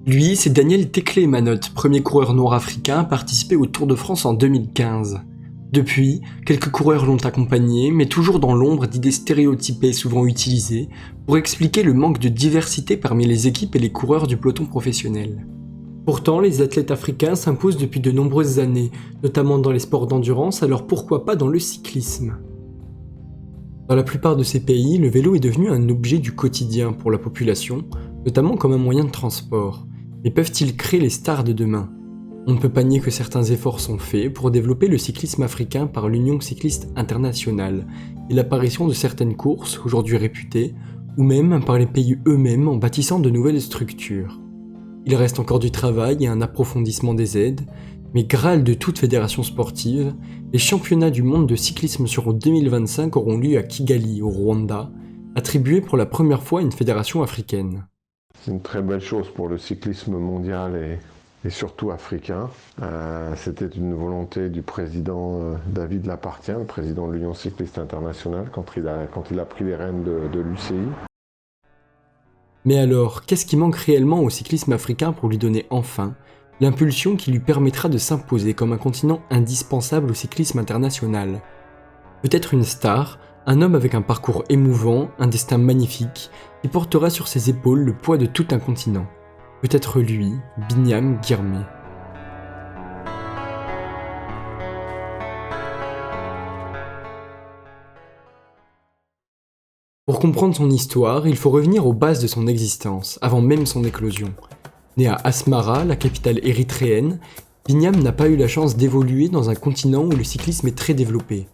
Lui, c'est Daniel Teclé-Manot, premier coureur noir africain à participer au Tour de France en 2015. Depuis, quelques coureurs l'ont accompagné, mais toujours dans l'ombre d'idées stéréotypées souvent utilisées pour expliquer le manque de diversité parmi les équipes et les coureurs du peloton professionnel. Pourtant, les athlètes africains s'imposent depuis de nombreuses années, notamment dans les sports d'endurance, alors pourquoi pas dans le cyclisme ? Dans la plupart de ces pays, le vélo est devenu un objet du quotidien pour la population, notamment comme un moyen de transport. Mais peuvent-ils créer les stars de demain ? On ne peut pas nier que certains efforts sont faits pour développer le cyclisme africain par l'Union cycliste internationale et l'apparition de certaines courses, aujourd'hui réputées, ou même par les pays eux-mêmes en bâtissant de nouvelles structures. Il reste encore du travail et un approfondissement des aides, mais Graal de toute fédération sportive, les championnats du monde de cyclisme sur route 2025 auront lieu à Kigali, au Rwanda, attribués pour la première fois à une fédération africaine. C'est une très belle chose pour le cyclisme mondial et surtout africain. C'était une volonté du président David Lapartien, le président de l'Union cycliste internationale, quand il a pris les rênes de l'UCI. Mais alors, qu'est-ce qui manque réellement au cyclisme africain pour lui donner enfin l'impulsion qui lui permettra de s'imposer comme un continent indispensable au cyclisme international ? Peut-être une star, un homme avec un parcours émouvant, un destin magnifique, qui portera sur ses épaules le poids de tout un continent. Peut-être lui, Binyam Girmay. Pour comprendre son histoire, il faut revenir aux bases de son existence, avant même son éclosion. Né à Asmara, la capitale érythréenne, Binyam n'a pas eu la chance d'évoluer dans un continent où le cyclisme est très développé.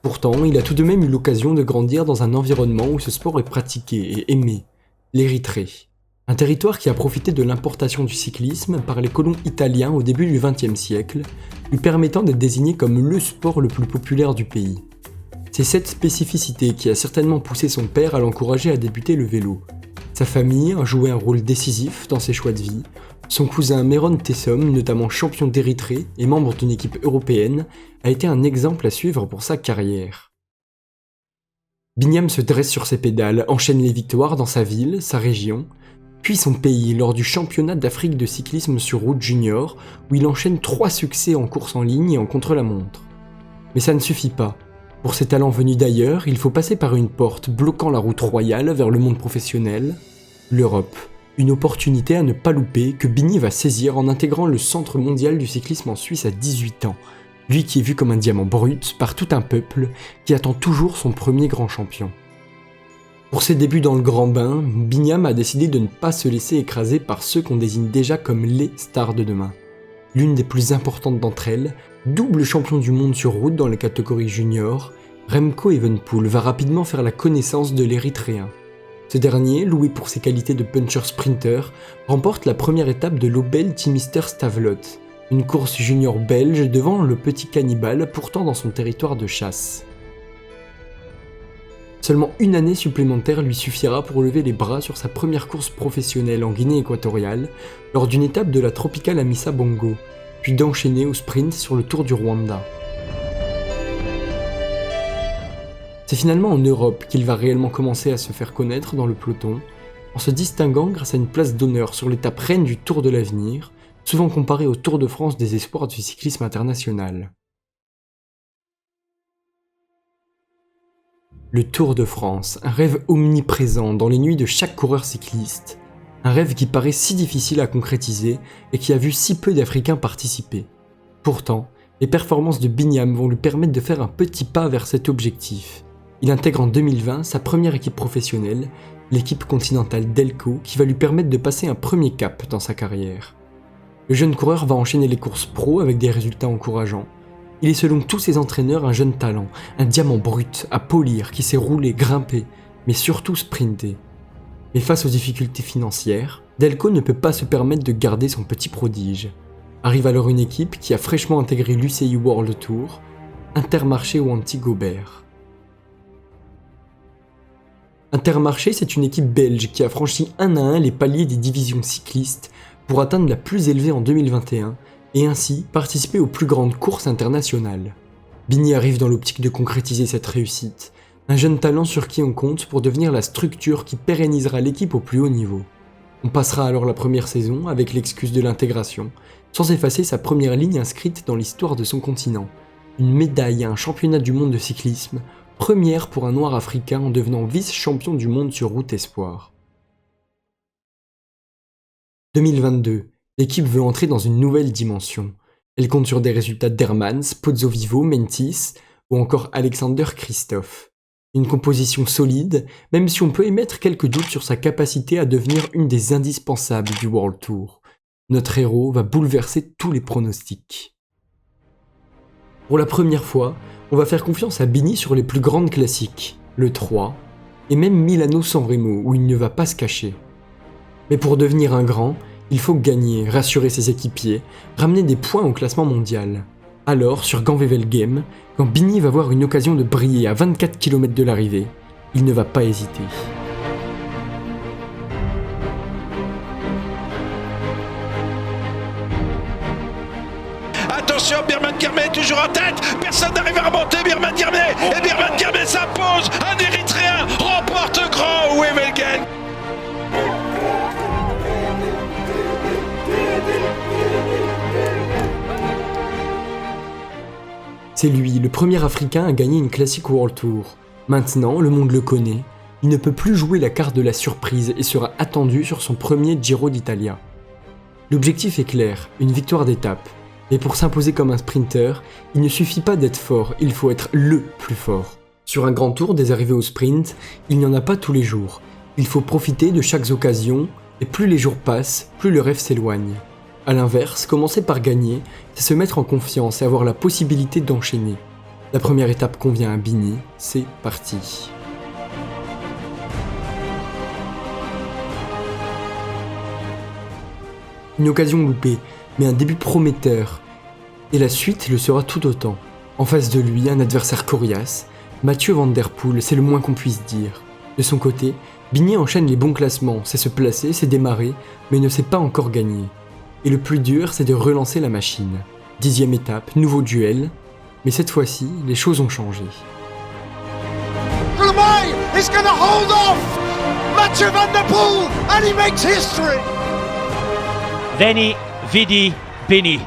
Pourtant, il a tout de même eu l'occasion de grandir dans un environnement où ce sport est pratiqué et aimé, l'Érythrée. Un territoire qui a profité de l'importation du cyclisme par les colons italiens au début du XXe siècle, lui permettant d'être désigné comme le sport le plus populaire du pays. C'est cette spécificité qui a certainement poussé son père à l'encourager à débuter le vélo. Sa famille a joué un rôle décisif dans ses choix de vie. Son cousin Meron Tessom, notamment champion d'Érythrée et membre d'une équipe européenne, a été un exemple à suivre pour sa carrière. Binyam se dresse sur ses pédales, enchaîne les victoires dans sa ville, sa région, puis son pays lors du championnat d'Afrique de cyclisme sur route junior, où il enchaîne 3 succès en course en ligne et en contre-la-montre. Mais ça ne suffit pas. Pour ses talents venus d'ailleurs, il faut passer par une porte bloquant la route royale vers le monde professionnel, l'Europe. Une opportunité à ne pas louper que Bini va saisir en intégrant le Centre mondial du cyclisme en Suisse à 18 ans, lui qui est vu comme un diamant brut par tout un peuple qui attend toujours son premier grand champion. Pour ses débuts dans le grand bain, Binyam a décidé de ne pas se laisser écraser par ceux qu'on désigne déjà comme les stars de demain. L'une des plus importantes d'entre elles, double champion du monde sur route dans les catégories juniors, Remco Evenepoel va rapidement faire la connaissance de l'Érythréen. Ce dernier, loué pour ses qualités de puncher-sprinter, remporte la première étape de l'Obel Timister Stavelot, une course junior belge devant le petit cannibale pourtant dans son territoire de chasse. Seulement une année supplémentaire lui suffira pour lever les bras sur sa première course professionnelle en Guinée équatoriale, lors d'une étape de la Tropicale Amissa Bongo, puis d'enchaîner au sprint sur le Tour du Rwanda. C'est finalement en Europe qu'il va réellement commencer à se faire connaître dans le peloton, en se distinguant grâce à une place d'honneur sur l'étape reine du Tour de l'Avenir, souvent comparée au Tour de France des espoirs du cyclisme international. Le Tour de France, un rêve omniprésent dans les nuits de chaque coureur cycliste, un rêve qui paraît si difficile à concrétiser et qui a vu si peu d'Africains participer. Pourtant, les performances de Binyam vont lui permettre de faire un petit pas vers cet objectif. Il intègre en 2020 sa première équipe professionnelle, l'équipe continentale Delco, qui va lui permettre de passer un premier cap dans sa carrière. Le jeune coureur va enchaîner les courses pro avec des résultats encourageants. Il est selon tous ses entraîneurs un jeune talent, un diamant brut à polir qui sait rouler, grimper, mais surtout sprinter. Mais face aux difficultés financières, Delco ne peut pas se permettre de garder son petit prodige. Arrive alors une équipe qui a fraîchement intégré l'UCI World Tour, Intermarché ou Anti-Gobert. Intermarché, c'est une équipe belge qui a franchi un à un les paliers des divisions cyclistes pour atteindre la plus élevée en 2021 et ainsi participer aux plus grandes courses internationales. Bini arrive dans l'optique de concrétiser cette réussite, un jeune talent sur qui on compte pour devenir la structure qui pérennisera l'équipe au plus haut niveau. On passera alors la première saison avec l'excuse de l'intégration, sans effacer sa première ligne inscrite dans l'histoire de son continent. Une médaille à un championnat du monde de cyclisme, première pour un noir africain en devenant vice-champion du monde sur route espoir. 2022, l'équipe veut entrer dans une nouvelle dimension. Elle compte sur des résultats d'Hermans, Pozzovivo, Meintjes ou encore Alexander Kristoff. Une composition solide, même si on peut émettre quelques doutes sur sa capacité à devenir une des indispensables du World Tour. Notre héros va bouleverser tous les pronostics. Pour la première fois, on va faire confiance à Bini sur les plus grandes classiques, le 3, et même Milano-San Remo où il ne va pas se cacher. Mais pour devenir un grand, il faut gagner, rassurer ses équipiers, ramener des points au classement mondial. Alors, sur Gand-Wevelgem, quand Bini va voir une occasion de briller à 24 km de l'arrivée, il ne va pas hésiter. Attention, Birman Girmay toujours en tête, personne n'arrive à remonter Birman Girmay, et Birman Girmay s'impose, un Érythréen remporte grand Wevelgem. C'est lui, le premier Africain à gagner une classique World Tour. Maintenant, le monde le connaît, il ne peut plus jouer la carte de la surprise et sera attendu sur son premier Giro d'Italia. L'objectif est clair, une victoire d'étape. Mais pour s'imposer comme un sprinter, il ne suffit pas d'être fort, il faut être le plus fort. Sur un grand tour des arrivées au sprint, il n'y en a pas tous les jours. Il faut profiter de chaque occasion, et plus les jours passent, plus le rêve s'éloigne. A l'inverse, commencer par gagner, c'est se mettre en confiance et avoir la possibilité d'enchaîner. La première étape convient à Bini, c'est parti. Une occasion loupée, mais un début prometteur. Et la suite le sera tout autant. En face de lui, un adversaire coriace, Mathieu Van Der Poel, c'est le moins qu'on puisse dire. De son côté, Bini enchaîne les bons classements, sait se placer, sait démarrer, mais ne sait pas encore gagner. Et le plus dur, c'est de relancer la machine. 10e étape, nouveau duel, mais cette fois-ci, les choses ont changé. Girmay is going to hold off Mathieu Van Der Poel, and he makes history. Veni, Vidi, Bini.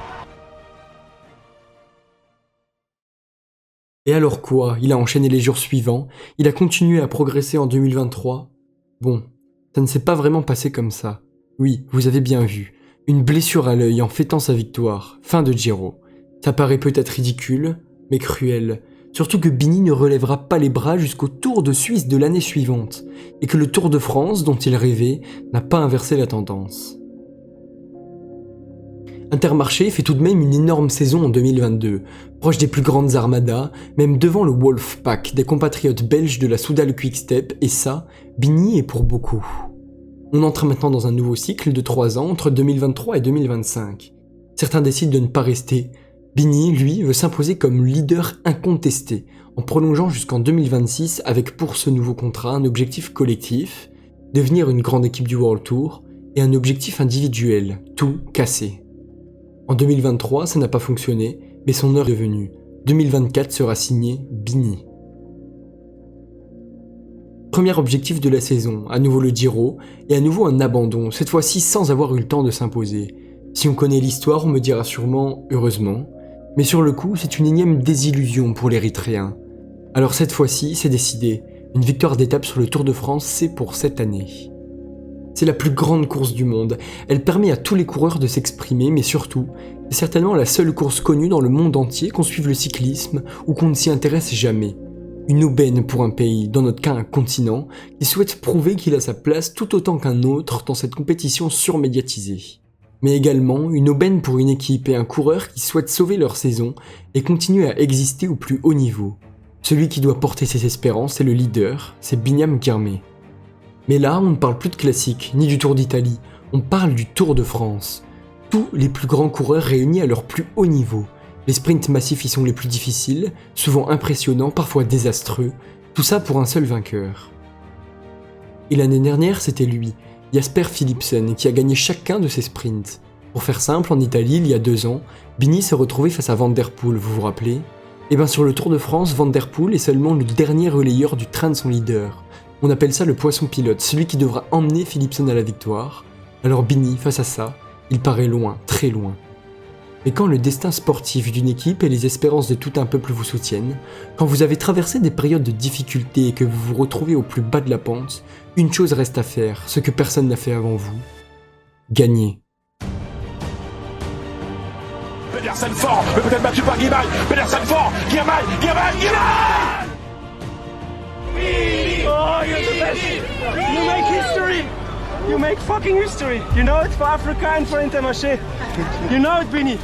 Et alors quoi? Il a enchaîné les jours suivants, il a continué à progresser en 2023. Bon, ça ne s'est pas vraiment passé comme ça. Oui, vous avez bien vu. Une blessure à l'œil en fêtant sa victoire, fin de Giro. Ça paraît peut-être ridicule, mais cruel. Surtout que Bini ne relèvera pas les bras jusqu'au Tour de Suisse de l'année suivante, et que le Tour de France, dont il rêvait, n'a pas inversé la tendance. Intermarché fait tout de même une énorme saison en 2022, proche des plus grandes armadas, même devant le Wolfpack des compatriotes belges de la Soudal Quick-Step, et ça, Bini est pour beaucoup. On entre maintenant dans un nouveau cycle de 3 ans entre 2023 et 2025. Certains décident de ne pas rester. Bini, lui, veut s'imposer comme leader incontesté, en prolongeant jusqu'en 2026 avec pour ce nouveau contrat un objectif collectif, devenir une grande équipe du World Tour, et un objectif individuel, tout casser. En 2023, ça n'a pas fonctionné, mais son heure est venue. 2024 sera signé Bini. Premier objectif de la saison, à nouveau le Giro, et à nouveau un abandon, cette fois-ci sans avoir eu le temps de s'imposer. Si on connaît l'histoire, on me dira sûrement « heureusement », mais sur le coup, c'est une énième désillusion pour l'Érythréen. Alors cette fois-ci, c'est décidé, une victoire d'étape sur le Tour de France, c'est pour cette année. C'est la plus grande course du monde, elle permet à tous les coureurs de s'exprimer, mais surtout, c'est certainement la seule course connue dans le monde entier qu'on suive le cyclisme ou qu'on ne s'y intéresse jamais. Une aubaine pour un pays, dans notre cas un continent, qui souhaite prouver qu'il a sa place tout autant qu'un autre dans cette compétition surmédiatisée. Mais également une aubaine pour une équipe et un coureur qui souhaitent sauver leur saison et continuer à exister au plus haut niveau. Celui qui doit porter ses espérances, c'est le leader, c'est Binyam Girmay. Mais là, on ne parle plus de classique, ni du Tour d'Italie, on parle du Tour de France. Tous les plus grands coureurs réunis à leur plus haut niveau. Les sprints massifs y sont les plus difficiles, souvent impressionnants, parfois désastreux, tout ça pour un seul vainqueur. Et l'année dernière, c'était lui, Jasper Philipsen, qui a gagné chacun de ses sprints. Pour faire simple, en Italie, il y a 2 ans, Bini s'est retrouvé face à Van Der Poel, vous vous rappelez? Et bien sur le Tour de France, Van Der Poel est seulement le dernier relayeur du train de son leader. On appelle ça le poisson pilote, celui qui devra emmener Philipsen à la victoire. Alors Bini, face à ça, il paraît loin, très loin. Mais quand le destin sportif d'une équipe et les espérances de tout un peuple vous soutiennent, quand vous avez traversé des périodes de difficulté et que vous vous retrouvez au plus bas de la pente, une chose reste à faire, ce que personne n'a fait avant vous. Gagner. Pedersen fort, mais peut-être battu par Guimaraes. Pedersen fort, Guimaraes. Oh, you're the best. You make history. You make fucking history. You know it for Africa and for Intermarché. You know it, Bini.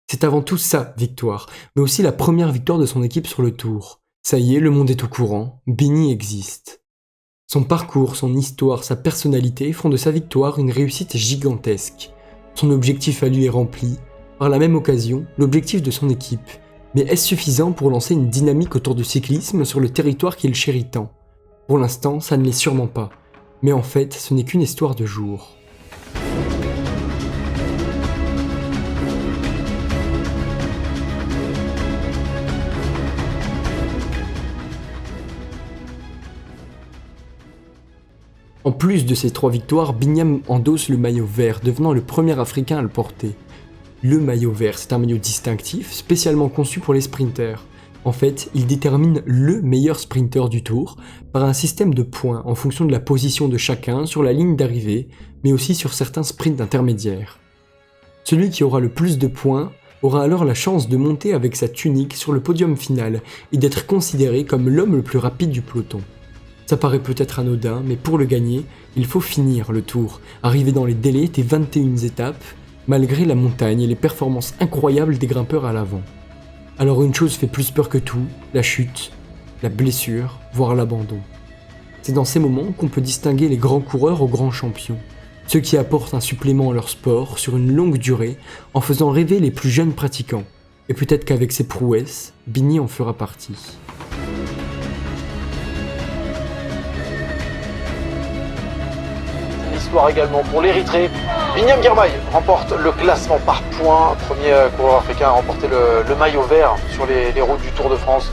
C'est avant tout sa victoire, mais aussi la première victoire de son équipe sur le Tour. Ça y est, le monde est au courant, Bini existe. Son parcours, son histoire, sa personnalité font de sa victoire une réussite gigantesque. Son objectif à lui est rempli, par la même occasion, l'objectif de son équipe. Mais est-ce suffisant pour lancer une dynamique autour du cyclisme sur le territoire qu'il chérit tant ? Pour l'instant, ça ne l'est sûrement pas. Mais en fait, ce n'est qu'une histoire de jour. En plus de ces 3 victoires, Binyam endosse le maillot vert, devenant le premier Africain à le porter. Le maillot vert, c'est un maillot distinctif, spécialement conçu pour les sprinters. En fait, il détermine le meilleur sprinter du Tour par un système de points en fonction de la position de chacun sur la ligne d'arrivée, mais aussi sur certains sprints intermédiaires. Celui qui aura le plus de points aura alors la chance de monter avec sa tunique sur le podium final et d'être considéré comme l'homme le plus rapide du peloton. Ça paraît peut-être anodin, mais pour le gagner, il faut finir le Tour, arriver dans les délais des 21 étapes, malgré la montagne et les performances incroyables des grimpeurs à l'avant. Alors une chose fait plus peur que tout, la chute, la blessure, voire l'abandon. C'est dans ces moments qu'on peut distinguer les grands coureurs aux grands champions, ceux qui apportent un supplément à leur sport sur une longue durée en faisant rêver les plus jeunes pratiquants. Et peut-être qu'avec ses prouesses, Bini en fera partie. Histoire également pour l'Érythrée. Binyam Girmay remporte le classement par points, premier coureur africain à remporter le maillot vert sur les routes du Tour de France.